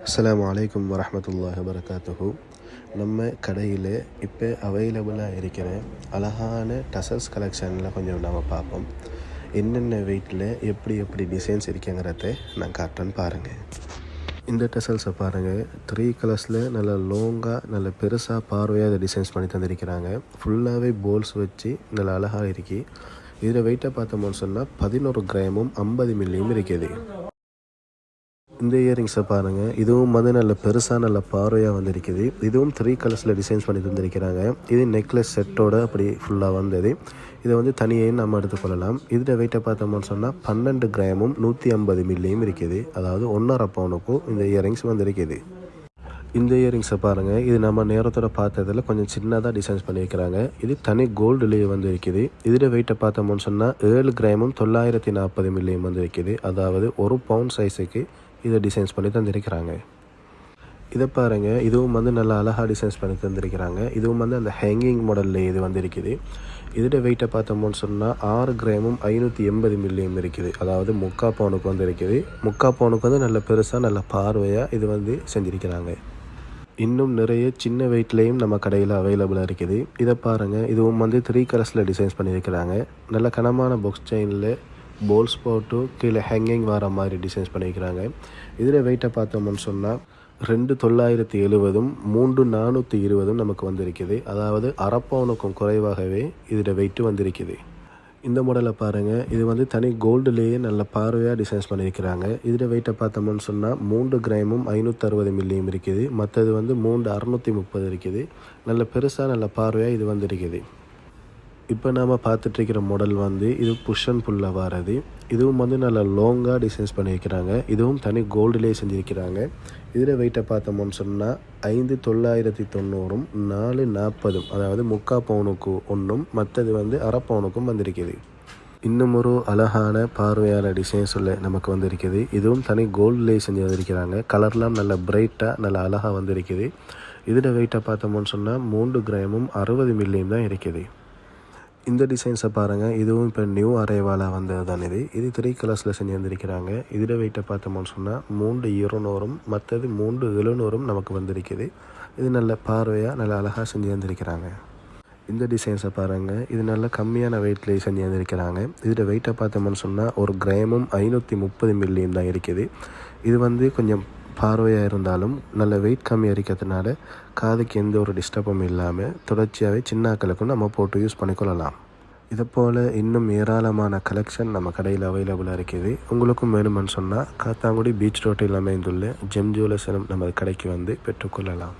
அஸ்ஸலாமு அலைக்கும் வரஹ்மத்துல்லாஹி வபரகாத்துஹு. நம்ம கடையில் இப்போ அவைலபிளாக இருக்கிற அழகான டசல்ஸ் கலெக்ஷனில் கொஞ்சம் நம்ம பார்ப்போம். என்னென்ன வெயிட்டில் எப்படி எப்படி டிசைன்ஸ் இருக்குங்கிறத நான் காட்டுறேன்னு பாருங்கள். இந்த டசல்ஸை பாருங்கள், 3 கலர்ஸில் நல்ல லாங்காக நல்ல பெருசாக பார்வையாக இதை டிசைன்ஸ் பண்ணி தந்திருக்கிறாங்க. ஃபுல்லாகவே போல்ஸ் வச்சு நல்ல அழகாக இருக்கு. இதில் வெயிட்டை பார்த்தோம்னு சொன்னால் 11 கிராமும் 50 மில்லியும் இருக்குது. இந்த இயரிங்ஸை பாருங்கள், இதுவும் நல்ல பெருசாக நல்ல பார்வையாக வந்திருக்குது. இதுவும் 3 கலர்ஸில் டிசைன்ஸ் பண்ணி தந்திருக்கிறாங்க. இது நெக்லஸ் செட்டோட அப்படி ஃபுல்லாக வந்தது. இதை தனியாக நம்ம எடுத்துக்கொள்ளலாம். இதில் வெயிட்டை பார்த்தோம்னு சொன்னால் 12 கிராமும் 150 மில்லியும் இருக்குது. அதாவது 1.5 பவுனுக்கும் இந்த இயரிங்ஸ் வந்திருக்குது. இந்த இயரிங்ஸை பாருங்கள், இது நம்ம நேரத்தோட பார்த்ததில் கொஞ்சம் சின்னதாக டிசைன்ஸ் பண்ணியிருக்கிறாங்க. இது தனி கோல்டுலேயே இருக்குது. இதில் வெயிட்டை பார்த்தோம்னு சொன்னால் 7 கிராமும் 940 மில்லியும் வந்திருக்குது. அதாவது 1 பவுண்ட் சைஸுக்கு இதை டிசைன்ஸ் பண்ணி தந்திருக்கிறாங்க. இதை பாருங்கள், இதுவும் நல்லா அழகாக டிசைன்ஸ் பண்ணி தந்திருக்கிறாங்க. இதுவும் அந்த ஹேங்கிங் மாடலில் இது வந்திருக்குது. இதோட வெயிட்டை பார்த்தோம்னு சொன்னால் 6 கிராமும் 580 மில்லியும் இருக்குது. அதாவது 3/4 பவுனுக்கு வந்திருக்குது. 3/4 பவுனுக்கு நல்ல பெருசாக நல்ல பார்வையாக இது செஞ்சுருக்கிறாங்க. இன்னும் நிறைய சின்ன வெயிட்லேயும் நம்ம கடையில் அவைலபிளாக இருக்குது. இதை பாருங்கள், இதுவும் 3 கலர்ஸில் டிசைன்ஸ் பண்ணியிருக்கிறாங்க. நல்ல கனமான பாக்ஸ் செயினில் போல்ஸ் போட்டு கீழே ஹேங்கிங் வர மாதிரி டிசைன்ஸ் பண்ணியிருக்கிறாங்க. இதில் வெயிட்டை பார்த்தோம்னு சொன்னால் 2,970 3,420 நமக்கு வந்திருக்குது. அதாவது 1/2 பவுனுக்கும் குறைவாகவே இதில் வெயிட்டு வந்திருக்குது. இந்த மாடலை பாருங்கள், இது தனி கோல்டுலேயே நல்ல பார்வையாக டிசைன்ஸ் பண்ணியிருக்கிறாங்க. இதில் வெயிட்டை பார்த்தோம்னு சொன்னால் 3 கிராமும் 560 மில்லியும் இருக்குது. மற்றது 3,630 இருக்குது. நல்ல பெருசாக நல்ல பார்வையாக இது வந்திருக்குது. இப்போ நாம் பார்த்துட்ருக்கிற மாடல் இது புஷ் அண்ட் புல்லில் வர்றது. இதுவும் நல்ல லாங்காக டிசைன்ஸ் பண்ணியிருக்கிறாங்க. இதுவும் தனி கோல்டுலேயே செஞ்சுருக்கிறாங்க. இதில் வெயிட்டை பார்த்தோம்னு சொன்னால் 5,990 440, அதாவது 3/4 பவுனுக்கு ஒன்றும், மற்றது 1/2 பவுனுக்கும் வந்திருக்குது. இன்னும் ஒரு அழகான பார்வையான டிசைன்ஸ் நமக்கு வந்திருக்குது. இதுவும் தனி கோல்டுலேயே செஞ்சு வந்திருக்கிறாங்க. கலர்லாம் நல்ல பிரைட்டாக நல்ல அழகாக வந்திருக்குது. இதில் வெயிட்டை பார்த்தோம்னு சொன்னால் 3 கிராமும் 60 மில்லியும் தான் இருக்குது. இந்த டிசைன்ஸை பாருங்கள், இதுவும் இப்போ நியூ அரைவாலாக வந்தது தான். இது 3 கலர்ஸில் செஞ்சு வந்திருக்கிறாங்க. இதில் வெயிட்டை பார்த்தோம்னு சொன்னால் 3,200, மற்றது 3,700 நமக்கு வந்திருக்குது. இது நல்ல பார்வையாக நல்ல அழகாக செஞ்சு வந்திருக்கிறாங்க. இந்த டிசைன்ஸை பாருங்கள், இது நல்ல கம்மியான வெயிட்லேயே செஞ்சு வந்திருக்கிறாங்க. இதில் வெயிட்டை பார்த்தோம்னு சொன்னால் 1 கிராமும் 530 மில்லியும் தான் இருக்குது. இது கொஞ்சம் பார்வையாக இருந்தாலும் நல்ல வெயிட் கம்மியாக இருக்கிறதுனால காதுக்கு எந்த ஒரு டிஸ்டர்பும் இல்லாமல் தொடர்ச்சியாகவே சின்னாக்களுக்கும் நம்ம போட்டு யூஸ் பண்ணிக்கொள்ளலாம். இதை போல் இன்னும் ஏராளமான கலெக்ஷன் நம்ம கடையில் அவைலபிளாக இருக்குது. உங்களுக்கும் வேணுமென்னு சொன்னால் காத்தாங்குடி பீச் ரோட்டில் அமைந்துள்ள ஜெம் ஜுவல்லர்ஸ் நம்ம கடைக்கு பெற்றுக்கொள்ளலாம்.